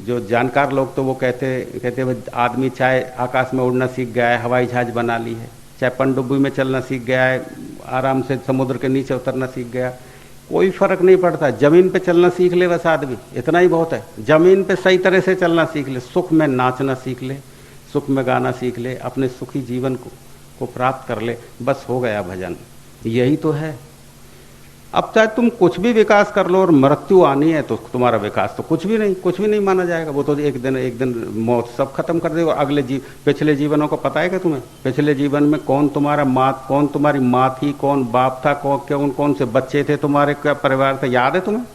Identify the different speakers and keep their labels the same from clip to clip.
Speaker 1: जो जानकार लोग तो वो कहते भाई आदमी चाहे आकाश में उड़ना सीख गया है, हवाई जहाज बना ली है, चाहे पनडुब्बी में चलना सीख गया है, आराम से समुद्र के नीचे उतरना सीख गया, कोई फर्क नहीं पड़ता। जमीन पे चलना सीख ले बस आदमी, इतना ही बहुत है। जमीन पे सही तरह से चलना सीख ले, सुख में नाचना सीख ले, सुख में गाना सीख ले, अपने सुखी जीवन को प्राप्त कर ले, बस हो गया भजन। यही तो है। अब चाहे तुम कुछ भी विकास कर लो और मृत्यु आनी है तो तुम्हारा विकास तो कुछ भी नहीं माना जाएगा। वो तो एक दिन मौत सब खत्म कर देगा। पिछले जीवनों को पता है क्या तुम्हें? पिछले जीवन में कौन तुम्हारी माँ थी, कौन बाप था, कौन से बच्चे थे, तुम्हारे क्या परिवार था, याद है तुम्हें?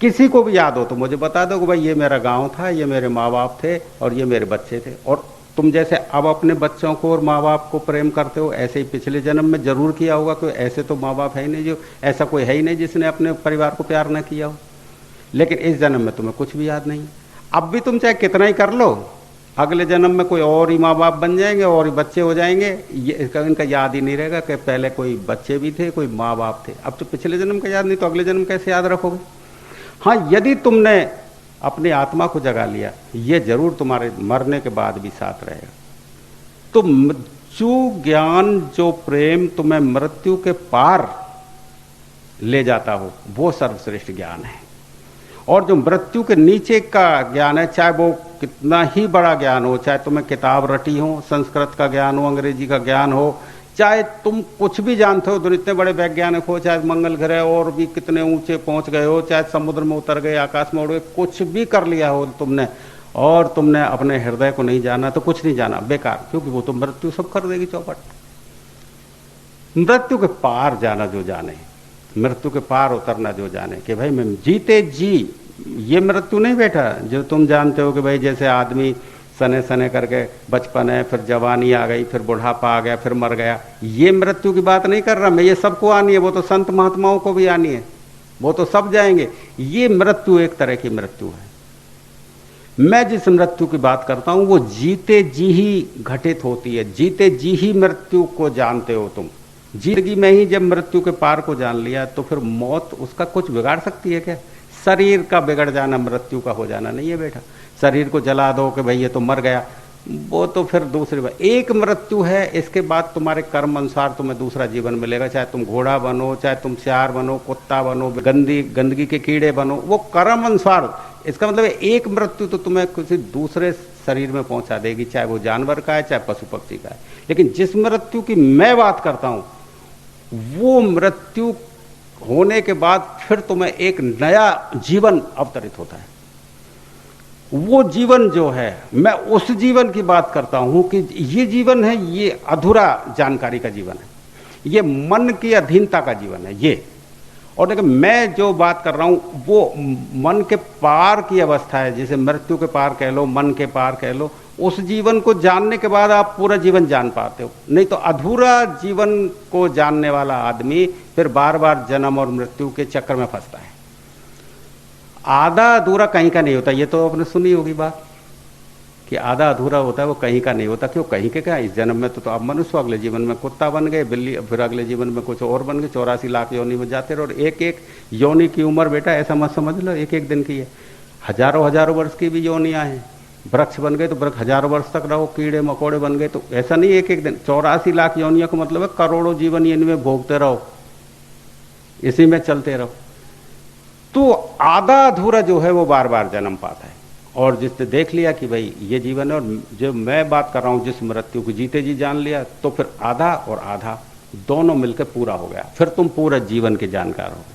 Speaker 1: किसी को भी याद हो तो मुझे बता दो कि भाई ये मेरा गाँव था, ये मेरे माँ बाप थे और ये मेरे बच्चे थे। और तुम जैसे अब अपने बच्चों को और माँ बाप को प्रेम करते हो, ऐसे ही पिछले जन्म में जरूर किया होगा। कोई ऐसे तो माँ बाप है ही नहीं, ऐसा कोई है ही नहीं जिसने अपने परिवार को प्यार न किया हो। लेकिन इस जन्म में तुम्हें कुछ भी याद नहीं। अब भी तुम चाहे कितना ही कर लो, अगले जन्म में कोई और ही माँ बाप बन जाएंगे और ही बच्चे हो जाएंगे। इनका याद ही नहीं रहेगा कि पहले कोई बच्चे भी थे, कोई माँ बाप थे। अब तो पिछले जन्म का याद नहीं तो अगले जन्म कैसे याद रखोगे? हाँ, यदि तुमने अपनी आत्मा को जगा लिया, ये जरूर तुम्हारे मरने के बाद भी साथ रहेगा। तो जो ज्ञान, जो प्रेम तुम्हें मृत्यु के पार ले जाता हो, वो सर्वश्रेष्ठ ज्ञान है। और जो मृत्यु के नीचे का ज्ञान है, चाहे वो कितना ही बड़ा ज्ञान हो, चाहे तुम्हें किताब रटी हो, संस्कृत का ज्ञान हो, अंग्रेजी का ज्ञान हो, चाहे तुम कुछ भी जानते हो, इतने बड़े वैज्ञानिक हो, चाहे मंगल ग्रह और भी कितने ऊंचे पहुंच गए हो, चाहे समुद्र में उतर गए, आकाश में उड़ गए, कुछ भी कर लिया हो तुमने, और तुमने अपने हृदय को नहीं जाना तो कुछ नहीं जाना, बेकार। क्योंकि वो तो मृत्यु सब कर देगी चौपट। मृत्यु के पार जाना जो जाने, मृत्यु के पार उतरना जो जाने कि भाई मैं जीते जी, ये मृत्यु नहीं बैठा जो तुम जानते हो कि भाई जैसे आदमी सने सने करके बचपन है, फिर जवानी आ गई, फिर बुढ़ापा आ गया, फिर मर गया। ये मृत्यु की बात नहीं कर रहा मैं, ये सबको आनी है, वो तो संत महात्माओं को भी आनी है, वो तो सब जाएंगे। ये मृत्यु एक तरह की मृत्यु है। मैं जिस मृत्यु की बात करता हूं वो जीते जी ही घटित होती है, जीते जी ही मृत्यु को जानते हो तुम। जिंदगी में ही जब मृत्यु के पार को जान लिया तो फिर मौत उसका कुछ बिगाड़ सकती है क्या? शरीर का बिगड़ जाना मृत्यु का हो जाना नहीं है बेटा। शरीर को जला दो कि भाई ये तो मर गया, वो तो फिर दूसरी बात। एक मृत्यु है, इसके बाद तुम्हारे कर्म अनुसार तुम्हें दूसरा जीवन मिलेगा। चाहे तुम घोड़ा बनो, चाहे तुम सियार बनो, कुत्ता बनो, गंदगी के कीड़े बनो, वो कर्म अनुसार। इसका मतलब है एक मृत्यु तो तुम्हें किसी दूसरे शरीर में पहुंचा देगी, चाहे वो जानवर का है, चाहे पशु पक्षी का है। लेकिन जिस मृत्यु की मैं बात करता हूं, वो मृत्यु होने के बाद फिर तुम्हें एक नया जीवन अवतरित होता है। वो जीवन जो है, मैं उस जीवन की बात करता हूं कि ये जीवन है, ये अधूरा जानकारी का जीवन है, ये मन की अधीनता का जीवन है ये। और देखिए मैं जो बात कर रहा हूं वो मन के पार की अवस्था है, जिसे मृत्यु के पार कह लो, मन के पार कह लो। उस जीवन को जानने के बाद आप पूरा जीवन जान पाते हो। नहीं तो अधूरा जीवन को जानने वाला आदमी फिर बार बार जन्म और मृत्यु के चक्कर में फंसता है। आधा अधूरा कहीं का नहीं होता, ये तो आपने सुनी होगी बात कि आधा अधूरा होता है, वो कहीं का नहीं होता। क्यों कहीं के क्या? इस जन्म में तो आप मनुष्य, अगले जीवन में कुत्ता बन गए, बिल्ली, फिर अगले जीवन में कुछ और बन गए। 84 लाख योनि में जाते रहो। एक एक योनि की उम्र बेटा ऐसा मत समझ लो एक एक दिन की है, हजारों हजारों वर्ष की भी योनियां हैं। वृक्ष बन गए तो वृक्ष हजारों वर्ष तक रहो, कीड़े मकोड़े बन गए तो ऐसा नहीं एक एक दिन। 84 लाख योनियों का मतलब है करोड़ों जीवन इनमें भोगते रहो, इसी में चलते रहो। तो आधा अधूरा जो है वो बार बार जन्म पाता है। और जिसने देख लिया कि भाई ये जीवन है, और जो मैं बात कर रहा हूं जिस मृत्यु को जीते जी जान लिया, तो फिर आधा और आधा दोनों मिलकर पूरा हो गया। फिर तुम पूरा जीवन के जानकार हो गए,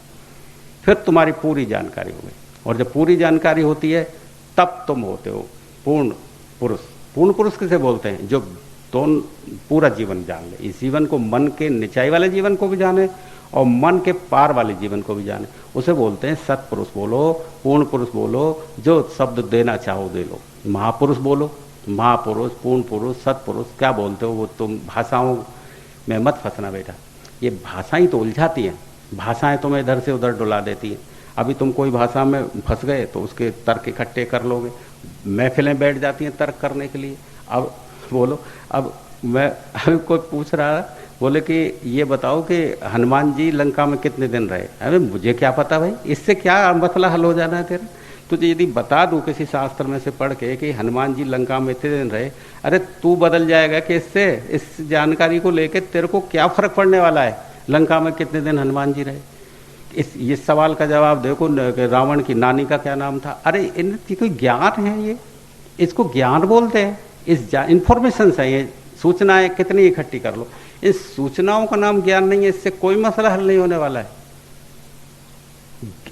Speaker 1: फिर तुम्हारी पूरी जानकारी हो गई। और जब पूरी जानकारी होती है तब तुम होते हो पूर्ण पुरुष। पूर्ण पुरुष किसे बोलते हैं? जो दोनों पूरा जीवन जान ले। इस जीवन को, मन के निचाई वाले जीवन को भी जाने और मन के पार वाले जीवन को भी जाने, उसे बोलते हैं सत्पुरुष। बोलो, पूर्ण पुरुष बोलो, जो शब्द देना चाहो दे लो। महापुरुष बोलो, महापुरुष, पूर्ण पुरुष, सत्पुरुष, क्या बोलते हो वो तुम भाषाओं में मत फंसना बेटा। ये भाषाएं तो उलझाती हैं, भाषाएं तुम्हें इधर से उधर डुला देती हैं। अभी तुम कोई भाषा में फंस गए तो उसके तर्क इकट्ठे कर लोगे, महफिलें बैठ जाती हैं तर्क करने के लिए। अब बोलो, अब मैं अभी कोई पूछ रहा, बोले कि ये बताओ कि हनुमान जी लंका में कितने दिन रहे। अरे मुझे क्या पता भाई, इससे क्या मसला हल हो जाना है तेरा। तुझे यदि बता दूं किसी शास्त्र में से पढ़ के कि हनुमान जी लंका में इतने दिन रहे, अरे तू बदल जाएगा कि इससे, इस जानकारी को लेकर तेरे को क्या फर्क पड़ने वाला है लंका में कितने दिन हनुमान जी रहे। इस सवाल का जवाब देखो, रावण की नानी का क्या नाम था। अरे इनकी कोई ज्ञान है, ये इसको ज्ञान बोलते हैं। इंफॉर्मेशन है, ये सूचनाएं कितनी इकट्ठी कर लो, इस सूचनाओं का नाम ज्ञान नहीं है। इससे कोई मसला हल नहीं होने वाला है।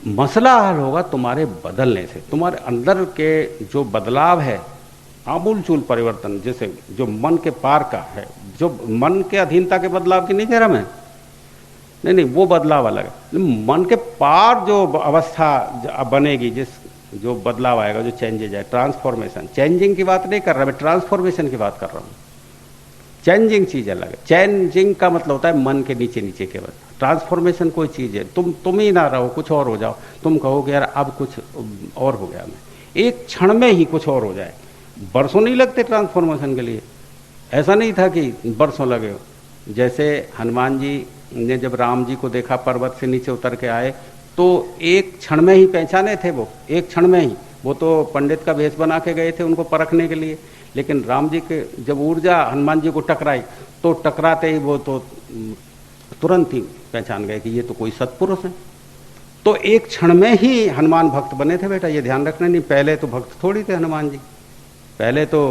Speaker 1: मसला हल होगा तुम्हारे बदलने से, तुम्हारे अंदर के जो बदलाव है, आमूल चूल परिवर्तन, जैसे जो मन के पार का है, जो मन के अधीनता के बदलाव की नहीं कह रहा मैं, नहीं, वो बदलाव अलग है। मन के पार जो अवस्था बनेगी, जो बदलाव आएगा, जो चेंजेज है, ट्रांसफॉर्मेशन, चेंजिंग की बात नहीं कर रहा मैं, ट्रांसफॉर्मेशन की बात कर रहा हूँ। चेंजिंग चीज अलग है। चेंजिंग का मतलब होता है मन के नीचे नीचे के बाद। ट्रांसफॉर्मेशन कोई चीज है, तुम ही ना रहो, कुछ और हो जाओ। तुम कहो कि यार अब कुछ और हो गया, मैं एक क्षण में ही कुछ और हो जाए। बरसों नहीं लगते ट्रांसफॉर्मेशन के लिए, ऐसा नहीं था कि बरसों लगे हो। जैसे हनुमान जी ने जब राम जी को देखा, पर्वत से नीचे उतर के आए, तो एक क्षण में ही पहचाने थे वो, एक क्षण में ही। वो तो पंडित का भेष बना के गए थे उनको परखने के लिए, लेकिन राम जी के जब ऊर्जा हनुमान जी को टकराई, तो टकराते ही वो तो तुरंत ही पहचान गए कि ये तो कोई सत्पुरुष है। तो एक क्षण में ही हनुमान भक्त बने थे बेटा, ये ध्यान रखना। नहीं, पहले तो भक्त थोड़ी थे हनुमान जी, पहले तो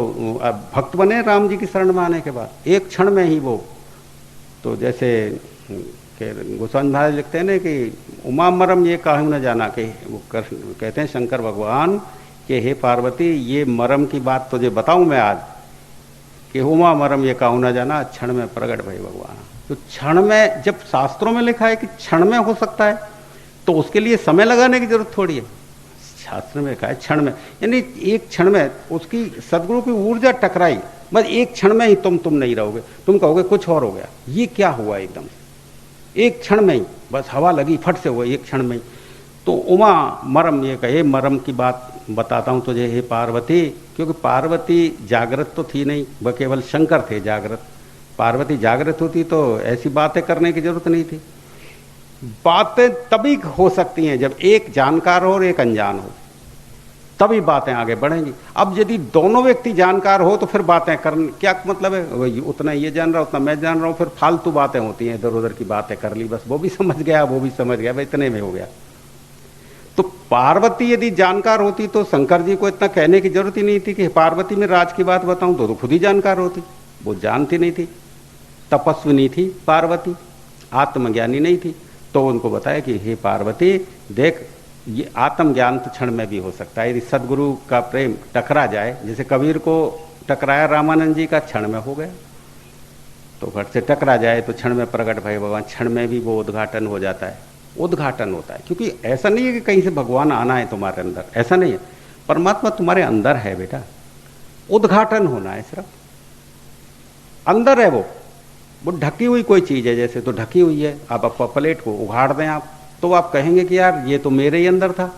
Speaker 1: भक्त बने राम जी की शरण में आने के बाद, एक क्षण में ही वो। तो जैसे गोस्वामी महाराज लिखते हैं ना कि उमा मरम ये काहू न जाना, के वो कहते हैं शंकर भगवान कि हे पार्वती, ये मरम की बात तुझे बताऊं मैं आज, कि उमा मरम ये काहू न जाना, क्षण में प्रकट भई भगवान। तो क्षण में, जब शास्त्रों में लिखा है कि क्षण में हो सकता है, तो उसके लिए समय लगाने की जरूरत थोड़ी है। शास्त्र में लिखा है क्षण में, यानी एक क्षण में उसकी सदगुरु की ऊर्जा टकराई, बस एक क्षण में ही तुम नहीं रहोगे, तुम कहोगे कुछ और हो गया। ये क्या हुआ एकदम से, एक क्षण में ही बस हवा लगी, फट से हुआ एक क्षण में ही। तो उमा मरम ये कहे, मरम की बात बताता हूं तुझे हे पार्वती, क्योंकि पार्वती जागृत तो थी नहीं, वह केवल शंकर थे जागृत। पार्वती जागृत होती तो ऐसी बातें करने की जरूरत नहीं थी। बातें तभी हो सकती हैं जब एक जानकार हो और एक अनजान हो, तभी बातें आगे बढ़ेंगी। अब यदि दोनों व्यक्ति जानकार हो तो फिर बातें करने क्या मतलब है, उतना ये जान रहा उतना मैं जान रहा हूं, फिर फालतू बातें होती हैं, इधर उधर की बातें कर ली, बस वो भी समझ गया वो भी समझ गया, भाई इतने में हो गया। तो पार्वती यदि जानकार होती तो शंकर जी को इतना कहने की जरूरत ही नहीं थी कि पार्वती में राज की बात बताऊं, तो खुद ही जानकार होती। वो जानती नहीं थी, तपस्विनी थी पार्वती, आत्मज्ञानी नहीं थी। तो उनको बताया कि हे पार्वती देख, ये आत्मज्ञान तो क्षण में भी हो सकता है, यदि सदगुरु का प्रेम टकरा जाए, जैसे कबीर को टकराया रामानंद जी का, क्षण में हो गया। तो घट से टकरा जाए तो क्षण में प्रकट भय भगवान, क्षण में भी वो उद्घाटन हो जाता है, उद्घाटन होता है। क्योंकि ऐसा नहीं है कि कहीं से भगवान आना है तुम्हारे अंदर, ऐसा नहीं है। परमात्मा तुम्हारे अंदर है बेटा, उद्घाटन होना है, सिर्फ अंदर है वो ढकी हुई कोई चीज है, जैसे तो ढकी हुई है, आप प्लेट को उघाड़ दें आप, तो आप कहेंगे कि यार ये तो मेरे ही अंदर था।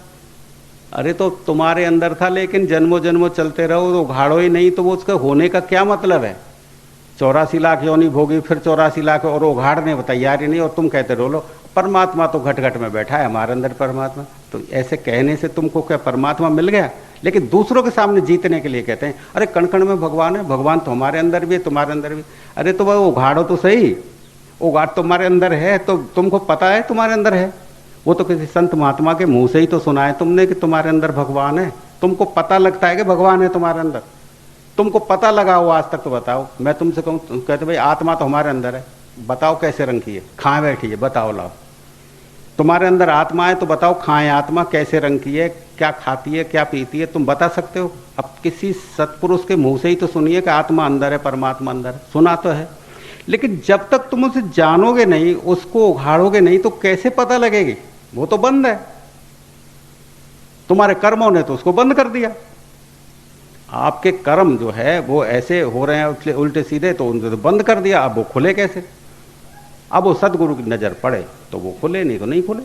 Speaker 1: अरे तो तुम्हारे अंदर था, लेकिन जन्मों जन्मों चलते रहो तो उघाड़ो ही नहीं, तो वो उसका होने का क्या मतलब है। 84 लाख योनि भोगी, फिर 84 लाख और उघाड़ने को तैयार ही नहीं, और तुम कहते रहो परमात्मा तो घट घट में बैठा है हमारे अंदर परमात्मा। तो ऐसे कहने से तुमको क्या परमात्मा मिल गया? लेकिन दूसरों के सामने जीतने के लिए कहते हैं अरे कण कण में भगवान है, भगवान तो हमारे अंदर भी है, तुम्हारे अंदर भी। अरे तो वह उघाड़ो तो सही, उघाड़ तुम्हारे अंदर है तो तुमको पता है तुम्हारे अंदर है। वो तो किसी संत महात्मा के मुंह से ही तो सुना है तुमने कि तुम्हारे अंदर भगवान है। तुमको पता लगता है कि भगवान है तुम्हारे अंदर, तुमको पता लगा हो आज तक तो बताओ। मैं तुमसे कहूँ, कहते भाई आत्मा तो हमारे अंदर है, बताओ कैसे रंग की है, खाए बैठी है, बताओ लाओ। तुम्हारे अंदर आत्मा है तो बताओ खाए आत्मा कैसे रंग की है, क्या खाती है, क्या पीती है, तुम बता सकते हो? अब किसी सत्पुरुष के मुंह से ही तो सुनिए कि आत्मा अंदर है, परमात्मा अंदर है, सुना तो है। लेकिन जब तक तुम उसे जानोगे नहीं, उसको उघाड़ोगे नहीं, तो कैसे पता लगेगी? वो तो बंद है, तुम्हारे कर्मों ने तो उसको बंद कर दिया। आपके कर्म जो है वो ऐसे हो रहे हैं उल्टे सीधे, तो उनको तो बंद कर दिया, अब वो खुले कैसे? अब वो सदगुरु की नजर पड़े तो वो खुले, नहीं तो नहीं खुले।